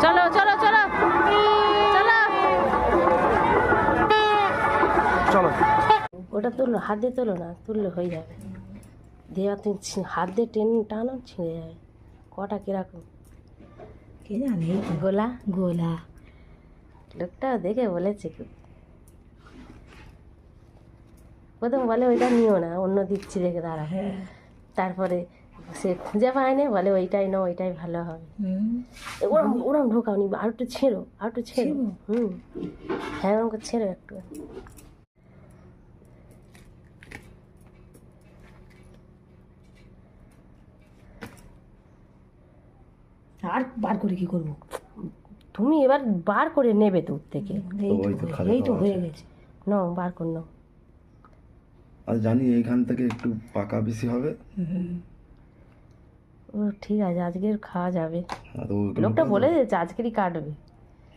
চলো চলো চলো চলো। ওটা তুললো, হাত দিয়ে তোলো না, তুললে হয়ে যাবে। দিয়ে তুমি হাত দিয়ে টানো, ছিঁড়ে যাবে। কটা কিরকম কে জানে? গোলা গোলা লোকটা দেখে বলেছে কি প্রথম বলে ওইটা নিও না, অন্য দিচ্ছি দেখে দাঁড়া। তারপরে সে খুঁজে পায়নি, বলে ওইটাই না, ওইটাই ভালো হবে। ওরম ওরম ঢোকাওনি, আর একটু ছেড়ো, আর একটু ছেড়ো। হ্যাঁ ওরম করে ছেড়ো একটু। আর বার করে কি করবো? তুমি এবার বার করে নেবে দূর থেকে। এই তো হয়ে গেছে, নাও বার কর নাও। আর জানি এইখান থেকে একটু পাকা বেশি হবে। ও ঠিক আছে, আজকের খাওয়া যাবে। লোকটা বলে দিয়েছে আজকেরই কাটবে।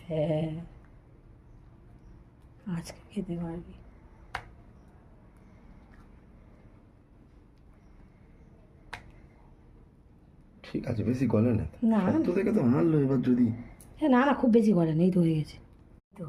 হ্যাঁ আজকে খেতে পারবি। ঠিক আছে, বেশি গলে না। না তো দেখে তো হারলো এবার যদি। হ্যাঁ না না, খুব বেশি গলে নেই তো, হয়ে গেছে তো।